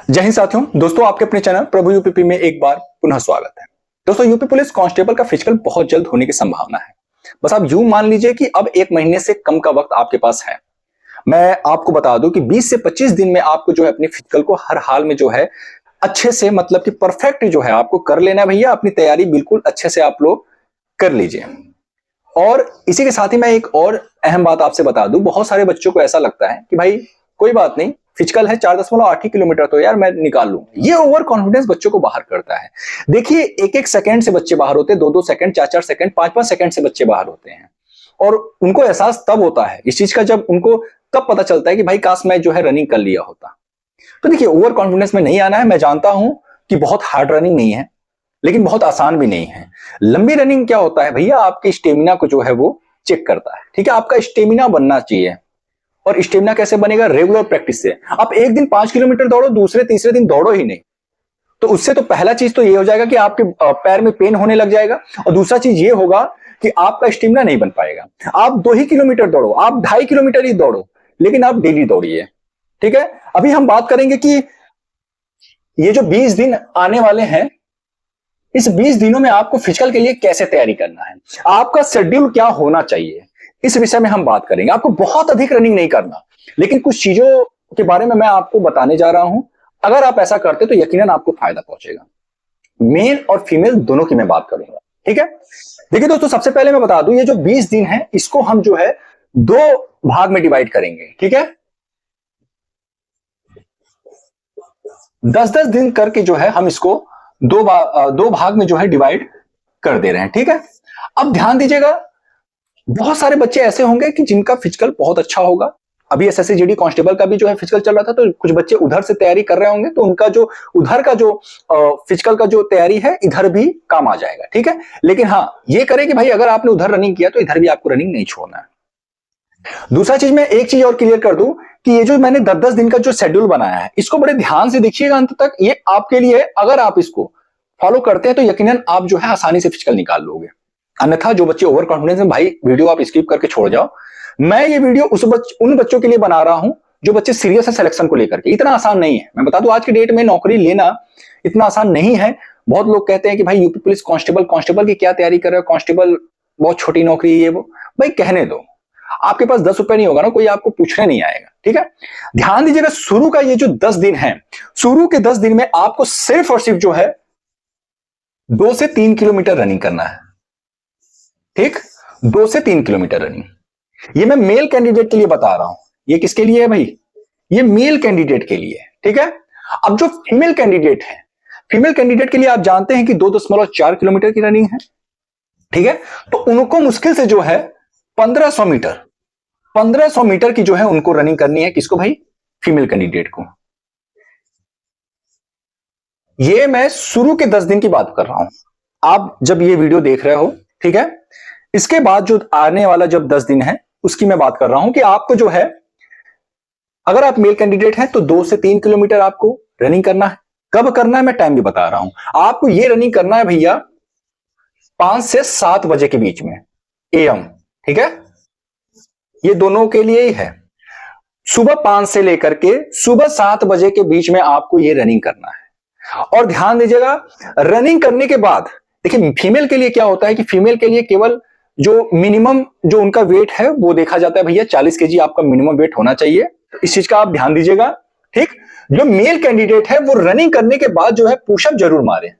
जय हिंद साथियों, दोस्तों आपके अपने चैनल प्रभु यूपीपी में एक बार पुनः स्वागत है। दोस्तों यूपी पुलिस कांस्टेबल का फिजिकल बहुत जल्द होने की संभावना है। बस आप यूं मान लीजिए कि अब एक महीने से कम का वक्त आपके पास है। मैं आपको बता दूं कि 20 से 25 दिन में आपको जो है अपनी फिजिकल को हर हाल में जो है अच्छे से मतलब कि परफेक्ट जो है आपको कर लेना है भैया। अपनी तैयारी बिल्कुल अच्छे से आप लोग कर लीजिए। और इसी के साथ ही मैं एक और अहम बात आपसे बता दूं, बहुत सारे बच्चों को ऐसा लगता है कि भाई कोई बात नहीं, फिजिकल है 4.8 ही किलोमीटर तो यार मैं निकाल लूं। ये ओवर कॉन्फिडेंस बच्चों को बाहर करता है। देखिए, एक एक सेकंड से बच्चे बाहर होते हैं, 2-2 सेकंड, 4-4 सेकंड, 5-5 सेकंड से बच्चे बाहर होते हैं। और उनको एहसास तब होता है इस चीज का जब उनको तब पता चलता है कि भाई काश मैं जो है रनिंग कर लिया होता। तो देखिए, ओवर कॉन्फिडेंस में नहीं आना है। मैं जानता हूं कि बहुत हार्ड रनिंग नहीं है, लेकिन बहुत आसान भी नहीं है। लंबी रनिंग क्या होता है भैया, आपके स्टेमिना को जो है वो चेक करता है। ठीक है, आपका स्टेमिना बनना चाहिए। और स्टेमिना कैसे बनेगा? रेगुलर प्रैक्टिस से। आप एक दिन 5 किलोमीटर दौड़ो, दूसरे तीसरे दिन दौड़ो ही नहीं, तो उससे तो पहला चीज तो ये हो जाएगा कि आपके पैर में पेन होने लग जाएगा। और दूसरा चीज ये होगा कि आपका स्टेमिना नहीं बन पाएगा। आप 2 ही किलोमीटर दौड़ो, आप 2.5 किलोमीटर ही दौड़ो, लेकिन आप डेली दौड़िए। ठीक है, अभी हम बात करेंगे कि ये जो 20 दिन आने वाले हैं, इस 20 दिनों में आपको फिजिकल के लिए कैसे तैयारी करना है, आपका शेड्यूल क्या होना चाहिए, इस विषय में हम बात करेंगे। आपको बहुत अधिक रनिंग नहीं करना, लेकिन कुछ चीजों के बारे में मैं आपको बताने जा रहा हूं। अगर आप ऐसा करते तो यकीनन आपको फायदा पहुंचेगा। मेल और फीमेल दोनों की मैं बात करूंगा। ठीक है, देखिए दोस्तों, सबसे पहले मैं बता दूं, ये जो 20 दिन है इसको हम जो है 2 भाग में डिवाइड करेंगे। ठीक है, 10-10 दिन करके जो है हम इसको दो भाग में जो है डिवाइड कर दे रहे हैं। ठीक है, अब ध्यान दीजिएगा, बहुत सारे बच्चे ऐसे होंगे कि जिनका फिजिकल बहुत अच्छा होगा। अभी एसएससी जीडी कांस्टेबल का भी जो है फिजिकल चल रहा था, तो कुछ बच्चे उधर से तैयारी कर रहे होंगे, तो उनका जो उधर का जो फिजिकल का जो तैयारी है इधर भी काम आ जाएगा। ठीक है, लेकिन हाँ ये करें कि भाई अगर आपने उधर रनिंग किया तो इधर भी आपको रनिंग नहीं छोड़ना है। दूसरा चीज, मैं एक चीज और क्लियर कर दूं कि ये जो मैंने 10-10 दिन का जो शेड्यूल बनाया है, इसको बड़े ध्यान से देखिएगा अंत तक। ये आपके लिए, अगर आप इसको फॉलो करते हैं तो यकीनन आप जो है आसानी से फिजिकल निकाल लोगे। अन्यथा जो बच्चे ओवर कॉन्फिडेंस में, भाई वीडियो आप स्किप करके छोड़ जाओ। मैं ये वीडियो उन बच्चों के लिए बना रहा हूं जो बच्चे सीरियस है सिलेक्शन को लेकर के। इतना आसान नहीं है, मैं बता दूं आज की डेट में नौकरी लेना इतना आसान नहीं है। बहुत लोग कहते हैं कि भाई यूपी पुलिस कांस्टेबल की क्या तैयारी कर रहे हो, कांस्टेबल बहुत छोटी नौकरी है ये वो। भाई कहने दो, आपके पास 10 रुपए नहीं होगा ना, कोई आपको पूछने नहीं आएगा। ठीक है, ध्यान दीजिएगा, शुरू का ये जो 10 दिन है, शुरू के 10 दिन में आपको सिर्फ और सिर्फ जो है 2 से 3 किलोमीटर रनिंग करना है। ठीक, 2 से 3 किलोमीटर रनिंग। ये मैं मेल कैंडिडेट के लिए बता रहा हूं। ये किसके लिए है भाई? ये मेल कैंडिडेट के लिए। ठीक है, अब जो फीमेल कैंडिडेट है, फीमेल कैंडिडेट के लिए आप जानते हैं कि 2.4 किलोमीटर की रनिंग है। ठीक है, तो उनको मुश्किल से जो है 1500 मीटर की जो है उनको रनिंग करनी है। किसको भाई? फीमेल कैंडिडेट को। ये मैं शुरू के 10 दिन की बात कर रहा हूं, आप जब ये वीडियो देख रहे हो। ठीक है, इसके बाद जो आने वाला जब 10 दिन है उसकी मैं बात कर रहा हूं कि आपको जो है, अगर आप मेल कैंडिडेट हैं तो 2 से 3 किलोमीटर आपको रनिंग करना है। कब करना है मैं टाइम भी बता रहा हूं। आपको ये रनिंग करना है भैया 5 से 7 बजे के बीच में, एएम। ठीक है, ये दोनों के लिए ही है। सुबह 5 से लेकर के सुबह 7 बजे के बीच में आपको ये रनिंग करना है। और ध्यान दीजिएगा, रनिंग करने के बाद देखिए फीमेल के लिए क्या होता है कि फीमेल के लिए केवल जो मिनिमम जो उनका वेट है वो देखा जाता है। भैया 40 केजी आपका मिनिमम वेट होना चाहिए, तो इस चीज का आप ध्यान दीजिएगा। ठीक, जो मेल कैंडिडेट है वो रनिंग करने के बाद जो है पुशअप जरूर मारे,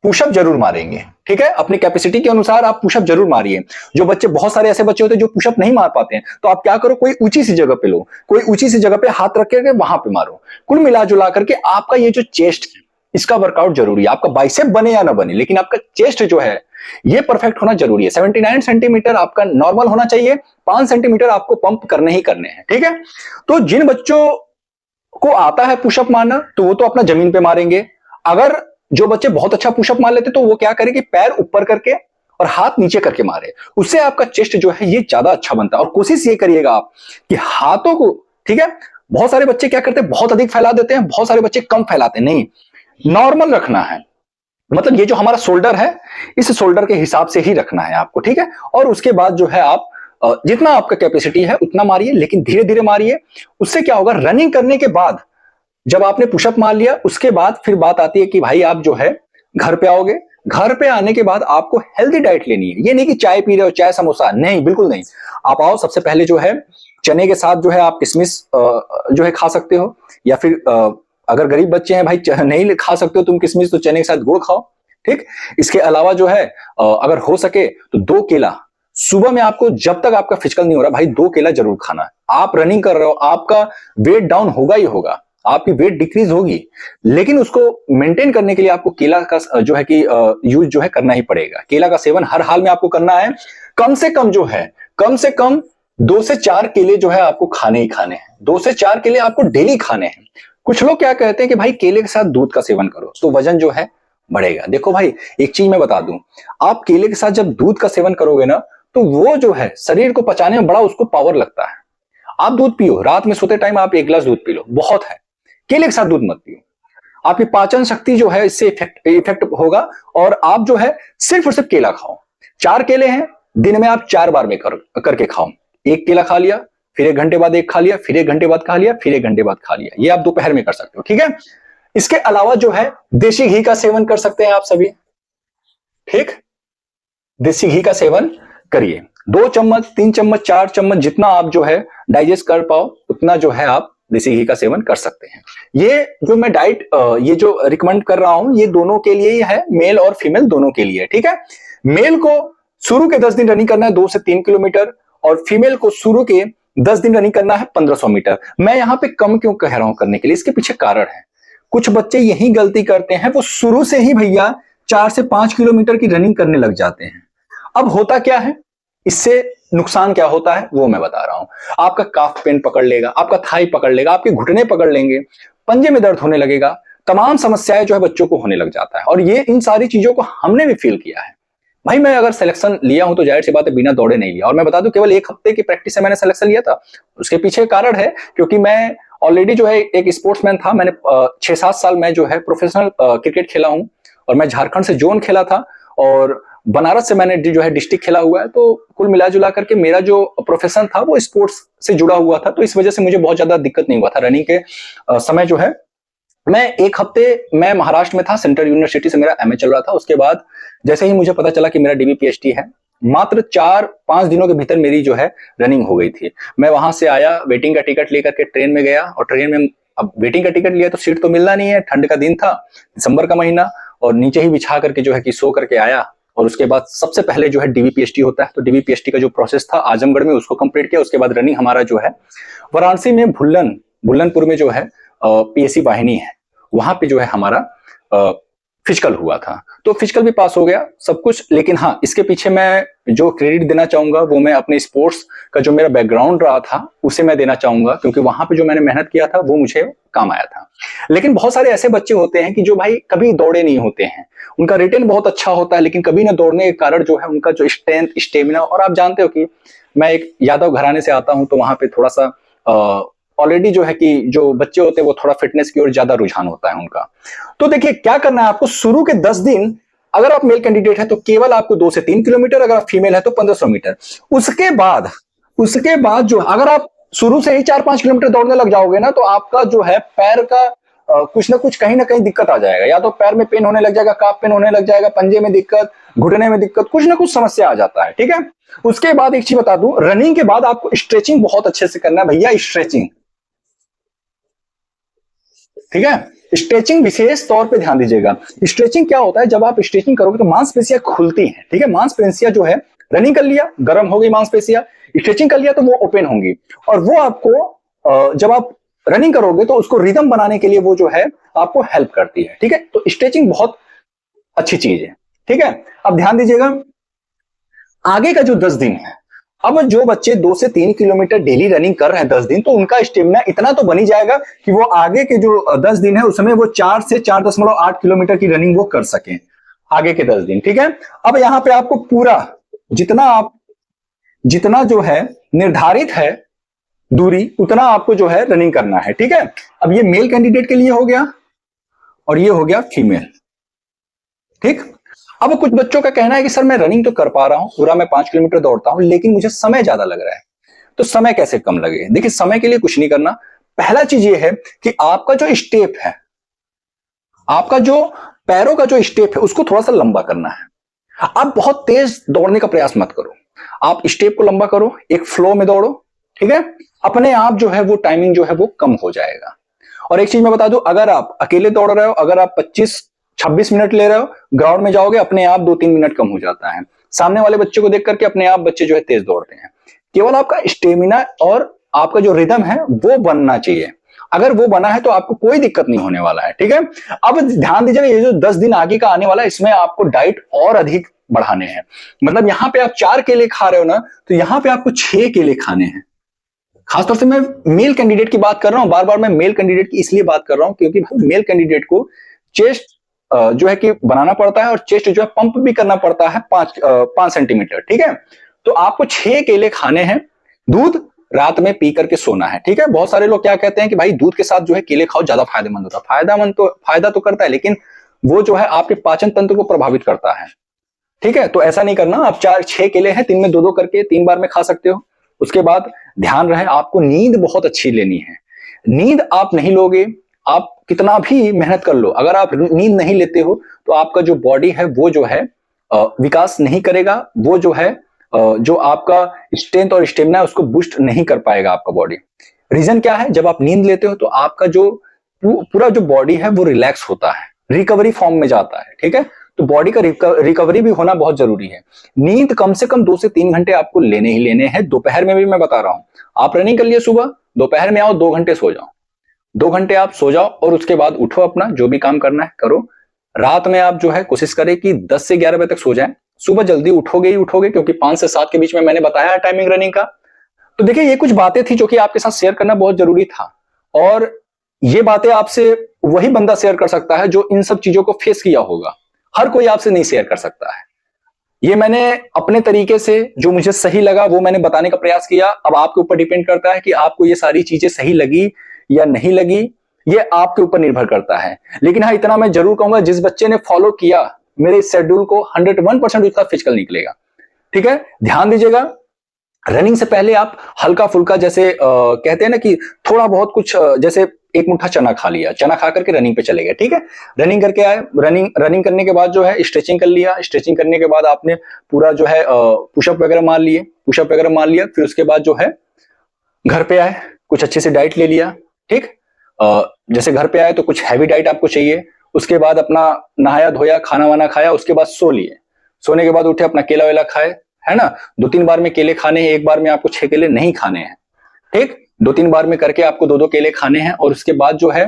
पुशअप जरूर मारेंगे। ठीक है, अपनी कैपेसिटी के अनुसार आप पुशअप जरूर मारिए। जो बच्चे, बहुत सारे ऐसे बच्चे होते हैं जो पुशअप नहीं मार पाते हैं, तो आप क्या करो, कोई ऊंची सी जगह पे लो, कोई ऊंची सी जगह पे हाथ रख के वहां पे मारो। कुल मिला जुला करके आपका ये जो चेस्ट, इसका वर्कआउट जरूरी है। आपका बाइसेप बने या ना बने, लेकिन आपका चेस्ट जो है ये परफेक्ट होना जरूरी है। 79 सेंटीमीटर आपका नॉर्मल होना चाहिए, 5 सेंटीमीटर आपको पंप करने ही करने हैं। ठीक है, तो जिन बच्चों को आता है पुशअप मारना तो वो तो अपना जमीन पे मारेंगे। अगर जो बच्चे बहुत अच्छा पुशअप मार लेते तो वो क्या करें कि पैर ऊपर करके और हाथ नीचे करके मारे, उससे आपका चेस्ट जो है ये ज्यादा अच्छा बनता है। और कोशिश ये करिएगा आप कि हाथों को, ठीक है, बहुत सारे बच्चे क्या करते हैं, बहुत अधिक फैला देते हैं, बहुत सारे बच्चे कम फैलाते हैं। नहीं, नॉर्मल रखना है। मतलब ये जो हमारा शोल्डर है, इस शोल्डर के हिसाब से ही रखना है आपको। ठीक है, और उसके बाद जो है आप जितना आपका कैपेसिटी है उतना मारिए, लेकिन धीरे धीरे मारिए। उससे क्या होगा, रनिंग करने के बाद जब आपने पुशअप मार लिया उसके बाद फिर बात आती है कि भाई आप जो है घर पे आओगे, घर पे आने के बाद आपको हेल्दी डाइट लेनी है। ये नहीं कि चाय पी रहे हो, चाय समोसा, नहीं, बिल्कुल नहीं। आप आओ, सबसे पहले जो है चने के साथ जो है आप किशमिश जो है खा सकते हो, या फिर अगर गरीब बच्चे हैं भाई नहीं खा सकते हो तुम किशमिश, तो चने के साथ गुड़ खाओ, ठीक। इसके अलावा जो है अगर हो सके तो 2 केला सुबह में, आपको जब तक आपका फिजिकल नहीं हो रहा भाई 2 केला जरूर खाना है। आप रनिंग कर रहे हो, आपका वेट डाउन होगा ही होगा, आपकी वेट डिक्रीज होगी, लेकिन उसको मेंटेन करने के लिए आपको केला का जो है कि यूज जो है करना ही पड़ेगा। केला का सेवन हर हाल में आपको करना है। कम से कम जो है, कम से कम 2 से 4 केले जो है आपको खाने ही खाने हैं। 2 से 4 केले आपको डेली खाने हैं। कुछ लोग क्या कहते हैं कि भाई केले के साथ दूध का सेवन करो तो वजन जो है बढ़ेगा। देखो भाई, एक चीज मैं बता दूं, आप केले के साथ जब दूध का सेवन करोगे ना, तो वो जो है शरीर को पचाने में बड़ा उसको पावर लगता है। आप दूध पियो, रात में सोते टाइम आप 1 गिलास दूध पी लो, बहुत है। केले के साथ दूध मत पियो, आपकी पाचन शक्ति जो है इससे इफेक्ट होगा। और आप जो है सिर्फ और सिर्फ केला खाओ। 4 केले हैं, दिन में आप 4 बार में करके खाओ। 1 केला खा लिया, फिर 1 घंटे बाद 1 खा लिया, फिर 1 घंटे बाद खा लिया, फिर 1 घंटे बाद खा लिया। ये आप दोपहर में कर सकते हो, ठीक है। इसके अलावा जो है देसी घी का सेवन कर सकते हैं आप सभी, ठीक। देसी घी का सेवन करिए, 2 चम्मच, 3 चम्मच, 4 चम्मच, जितना आप जो है डाइजेस्ट कर पाओ उतना जो है आप देसी घी का सेवन कर सकते हैं। ये जो मैं डाइट ये जो रिकमेंड कर रहा हूं, ये दोनों के लिए ही है, मेल और फीमेल दोनों के लिए, ठीक है। मेल को शुरू के 10 दिन रनिंग करना है 2 से 3 किलोमीटर, और फीमेल को शुरू के 10 दिन रनिंग करना है 1500 मीटर। मैं यहां पे कम क्यों कह रहा हूं करने के लिए, इसके पीछे कारण है। कुछ बच्चे यही गलती करते हैं, वो शुरू से ही भैया 4 से 5 किलोमीटर की रनिंग करने लग जाते हैं। अब होता क्या है, इससे नुकसान क्या होता है वो मैं बता रहा हूं। आपका काफ पेन पकड़ लेगा, आपका थाई पकड़ लेगा, आपके घुटने पकड़ लेंगे, पंजे में दर्द होने लगेगा, तमाम समस्याएं जो है बच्चों को होने लग जाता है। और ये इन सारी चीजों को हमने भी फील किया है भाई। मैं अगर सिलेक्शन लिया हूं तो जाहिर सी बात है बिना दौड़े नहीं लिया। और मैं बता दूं, केवल 1 हफ्ते की प्रैक्टिस से मैंने सिलेक्शन लिया था। उसके पीछे कारण है क्योंकि मैं ऑलरेडी जो है एक स्पोर्ट्समैन था। मैंने 6-7 साल मैं जो है प्रोफेशनल क्रिकेट खेला हूं, और मैं झारखंड से जोन खेला था, और बनारस से मैंने जो है डिस्ट्रिक्ट खेला हुआ है। तो कुल मिला जुला करके मेरा जो प्रोफेशन था वो स्पोर्ट्स से जुड़ा हुआ था। तो इस वजह से मुझे बहुत ज्यादा दिक्कत नहीं हुआ था रनिंग के समय जो है। मैं 1 हफ्ते मैं महाराष्ट्र में था, सेंट्रल यूनिवर्सिटी से मेरा एमए चल रहा था। उसके बाद जैसे ही मुझे पता चला कि मेरा डीबी पीएचडी है, मात्र 4-5 दिनों के भीतर मेरी जो है रनिंग हो गई थी। मैं वहां से आया, वेटिंग का टिकट लेकर के ट्रेन में गया, और ट्रेन में अब वेटिंग का टिकट लिया तो सीट तो मिलना नहीं है, ठंड का दिन था, दिसंबर का महीना, और नीचे ही बिछा करके जो है कि सो करके आया। और उसके बाद सबसे पहले जो है डीबी पीएचडी होता है, तो डीबी पीएचडी का जो प्रोसेस था आजमगढ़ में, उसको कंप्लीट किया। उसके बाद रनिंग हमारा जो है वाराणसी में भुल्लनपुर में जो है पीएससी वाहिनी है, वहां पे जो है हमारा फिजिकल हुआ था। तो फिजिकल भी पास हो गया सब कुछ। लेकिन हाँ, इसके पीछे मैं जो क्रेडिट देना चाहूंगा वो मैं अपने स्पोर्ट्स का जो मेरा बैकग्राउंड रहा था उसे मैं देना चाहूंगा, क्योंकि वहां पे जो मैंने मेहनत किया था वो मुझे काम आया था। लेकिन बहुत सारे ऐसे बच्चे होते हैं कि जो भाई कभी दौड़े नहीं होते हैं, उनका रिटर्न बहुत अच्छा होता है, लेकिन कभी ना दौड़ने के कारण जो है उनका जो स्ट्रेंथ, स्टेमिना, और आप जानते हो कि मैं एक यादव घराने से आता हूं, तो वहां पे थोड़ा सा ऑलरेडी जो है कि जो बच्चे होते हैं वो थोड़ा फिटनेस की ओर ज्यादा रुझान होता है उनका। तो देखिए क्या करना है आपको, शुरू के 10 दिन अगर आप मेल कैंडिडेट है तो केवल आपको 2 से 3 किलोमीटर, अगर आप फीमेल है तो 1500 मीटर। उसके बाद जो अगर आप शुरू से ही 4-5 किलोमीटर दौड़ने लग जाओगे ना, तो आपका जो है पैर का कुछ ना कुछ कहीं ना कहीं दिक्कत आ जाएगा। या तो पैर में पेन होने लग जाएगा, काफ पेन होने लग जाएगा, पंजे में दिक्कत, घुटने में दिक्कत, कुछ ना कुछ समस्या आ जाता है, ठीक है। उसके बाद एक चीज बता दूं, रनिंग के बाद आपको स्ट्रेचिंग बहुत अच्छे से करना है भैया, स्ट्रेचिंग, ठीक है। स्ट्रेचिंग विशेष तौर पे ध्यान दीजिएगा। स्ट्रेचिंग क्या होता है, जब आप स्ट्रेचिंग करोगे तो मांसपेशियां खुलती हैं, ठीक है। मांसपेशियां जो है, रनिंग कर लिया गर्म हो गई मांसपेशियां, स्ट्रेचिंग कर लिया तो वो ओपन होंगी, और वो आपको जब आप रनिंग करोगे तो उसको रिदम बनाने के लिए वो जो है आपको हेल्प करती है, ठीक है। तो स्ट्रेचिंग बहुत अच्छी चीज है, ठीक है। अब ध्यान दीजिएगा, आगे का जो 10 दिन है, अब जो बच्चे 2 से 3 किलोमीटर डेली रनिंग कर रहे हैं 10 दिन, तो उनका स्टेमिना इतना तो बनी जाएगा कि वो आगे के जो 10 दिन है उसमें वो 4 से 4.8 किलोमीटर की रनिंग वो कर सकें आगे के 10 दिन, ठीक है। अब यहां पे आपको पूरा जितना जो है निर्धारित है दूरी, उतना आपको जो है रनिंग करना है, ठीक है। अब ये मेल कैंडिडेट के लिए हो गया, और ये हो गया फीमेल, ठीक। अब कुछ बच्चों का कहना है कि सर मैं रनिंग तो कर पा रहा हूं, पूरा मैं 5 किलोमीटर दौड़ता हूं, लेकिन मुझे समय ज्यादा लग रहा है, तो समय कैसे कम लगे। देखिए समय के लिए कुछ नहीं करना, पहला चीज ये है कि आपका जो स्टेप है, आपका जो पैरों का जो स्टेप है उसको थोड़ा सा लंबा करना है। आप बहुत तेज दौड़ने का प्रयास मत करो, आप स्टेप को लंबा करो, एक फ्लो में दौड़ो, ठीक है। अपने आप जो है वो टाइमिंग जो है वो कम हो जाएगा। और एक चीज मैं बता दूं, अगर आप अकेले दौड़ रहे हो, अगर आप 25-26 मिनट ले रहे हो, ग्राउंड में जाओगे अपने आप 2-3 मिनट कम हो जाता है। सामने वाले बच्चे को देख करके अपने आप बच्चे जो है तेज दौड़ते हैं। केवल आपका स्टेमिना और आपका जो रिदम है वो बनना चाहिए। अगर वो बना है तो आपको कोई दिक्कत नहीं होने वाला है, ठीक है। अब ध्यान दीजिएगा, ये जो 10 दिन आगे का आने वाला है इसमें आपको डाइट और अधिक बढ़ाने हैं। मतलब यहां पे आप 4 केले खा रहे हो ना, तो यहां पे आपको 6 केले खाने हैं। खासतौर से मैं मेल कैंडिडेट की बात कर रहा हूं, बार बार मैं मेल कैंडिडेट की इसलिए बात कर रहा हूं क्योंकि मेल कैंडिडेट को चेस्ट जो है कि बनाना पड़ता है और चेस्ट जो है पंप भी करना पड़ता है 5 सेंटीमीटर, ठीक है। तो आपको 6 केले खाने हैं। दूध रात में पी करके सोना है, ठीक है। बहुत सारे लोग क्या कहते हैं कि भाई दूध के साथ जो है केले खाओ, ज्यादा फायदेमंद होता है। फायदा तो करता है, लेकिन वो जो है आपके पाचन तंत्र को प्रभावित करता है, ठीक है। तो ऐसा नहीं करना। आप 4-6 केले हैं, दिन में 2-2 करके 3 बार में खा सकते हो। उसके बाद ध्यान रहे आपको नींद बहुत अच्छी लेनी है। नींद आप नहीं लोगे, आप कितना भी मेहनत कर लो, अगर आप नींद नहीं लेते हो तो आपका जो बॉडी है वो जो है विकास नहीं करेगा। वो जो है जो आपका स्ट्रेंथ और स्टेमिना है उसको बूस्ट नहीं कर पाएगा आपका बॉडी। रीजन क्या है, जब आप नींद लेते हो तो आपका जो पूरा जो बॉडी है वो रिलैक्स होता है, रिकवरी फॉर्म में जाता है, ठीक है। तो बॉडी का रिकवरी भी होना बहुत जरूरी है। नींद कम से कम 2 से 3 घंटे आपको लेने ही लेने हैं। दोपहर में भी मैं बता रहा हूं, आप रनिंग कर लिए सुबह, दोपहर में आओ 2 घंटे सो जाओ, 2 घंटे आप सो जाओ और उसके बाद उठो, अपना जो भी काम करना है करो। रात में आप जो है कोशिश करें कि 10 से 11 बजे तक सो जाएं। सुबह जल्दी उठोगे ही उठोगे, क्योंकि 5 से 7 के बीच में मैंने बताया है टाइमिंग रनिंग का। तो देखिए ये कुछ बातें थी जो कि आपके साथ शेयर करना बहुत जरूरी था, और ये बातें आपसे वही बंदा शेयर कर सकता है जो इन सब चीजों को फेस किया होगा। हर कोई आपसे नहीं शेयर कर सकता है। ये मैंने अपने तरीके से जो मुझे सही लगा वो मैंने बताने का प्रयास किया। अब आपके ऊपर डिपेंड करता है कि आपको ये सारी चीजें सही लगी या नहीं लगी, ये आपके ऊपर निर्भर करता है। लेकिन हाँ, इतना मैं जरूर कहूंगा, जिस बच्चे ने फॉलो किया मेरे इस शेड्यूल को, 101% उसका फिजिकल निकलेगा, ठीक है। ध्यान दीजिएगा, रनिंग से पहले आप हल्का फुल्का, जैसे कहते हैं ना कि थोड़ा बहुत कुछ, जैसे एक मुट्ठा चना खा लिया, चना खा करके रनिंग पे चले गए, ठीक है। रनिंग करके आए, रनिंग करने के बाद जो है स्ट्रेचिंग कर लिया, स्ट्रेचिंग करने के बाद आपने पूरा जो है पुशअप वगैरह मार लिए, पुशअप वगैरह मार लिया। फिर उसके बाद जो है घर पे आए, कुछ अच्छे से डाइट ले लिया, ठीक। जैसे घर पे आए तो कुछ हैवी डाइट आपको चाहिए। उसके बाद अपना नहाया धोया, खाना वाना खाया, उसके बाद सो लिए। सोने के बाद उठे, अपना केला वेला खाए, है ना। 2-3 बार में केले खाने हैं, एक बार में आपको 6 केले नहीं खाने हैं, ठीक। 2-3 बार में करके आपको 2-2 केले खाने हैं। और उसके बाद जो है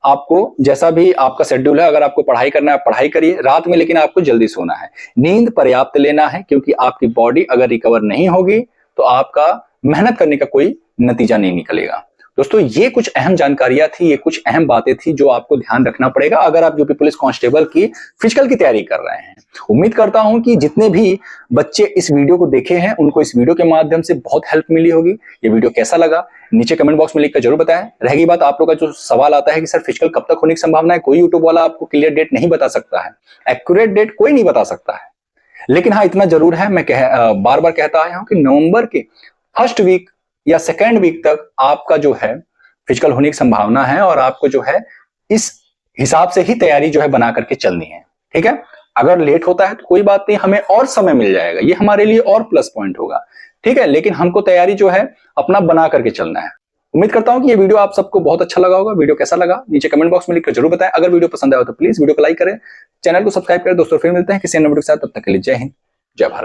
आपको जैसा भी आपका शेड्यूल है, अगर आपको पढ़ाई करना है आप पढ़ाई करिए रात में, लेकिन आपको जल्दी सोना है, नींद पर्याप्त लेना है, क्योंकि आपकी बॉडी अगर रिकवर नहीं होगी तो आपका मेहनत करने का कोई नतीजा नहीं निकलेगा। दोस्तों ये कुछ अहम जानकारियां थी, ये कुछ अहम बातें थी जो आपको ध्यान रखना पड़ेगा अगर आप यूपी पुलिस कांस्टेबल की फिजिकल की तैयारी कर रहे हैं। उम्मीद करता हूं कि जितने भी बच्चे इस वीडियो को देखे हैं उनको इस वीडियो के माध्यम से बहुत हेल्प मिली होगी। ये वीडियो कैसा लगा नीचे कमेंट बॉक्स में लिखकर जरूर बताएं। रहेगी बात आप लोग का जो सवाल आता है कि सर फिजिकल कब तक होने की संभावना है, कोई यूट्यूब वाला आपको क्लियर डेट नहीं बता सकता है, एक्यूरेट डेट कोई नहीं बता सकता है। लेकिन हाँ, इतना जरूर है, मैं बार बार कहता आया हूं कि नवंबर के फर्स्ट वीक या सेकेंड वीक तक आपका जो है फिजिकल होने की संभावना है, और आपको जो है इस हिसाब से ही तैयारी जो है बना करके चलनी है, ठीक है। अगर लेट होता है तो कोई बात नहीं, हमें और समय मिल जाएगा, ये हमारे लिए और प्लस पॉइंट होगा, ठीक है। लेकिन हमको तैयारी जो है अपना बना करके चलना है। उम्मीद करता हूं कि ये वीडियो आप सबको बहुत अच्छा लगा होगा। वीडियो कैसा लगा नीचे कमेंट बॉक्स में लिखकर जरूर बताएं। अगर वीडियो पसंद आया हो तो प्लीज वीडियो को लाइक करें, चैनल को सब्सक्राइब करें। दोस्तों फिर मिलते हैं किसी अन्य वीडियो के साथ, तब तक के लिए जय हिंद, जय भारत।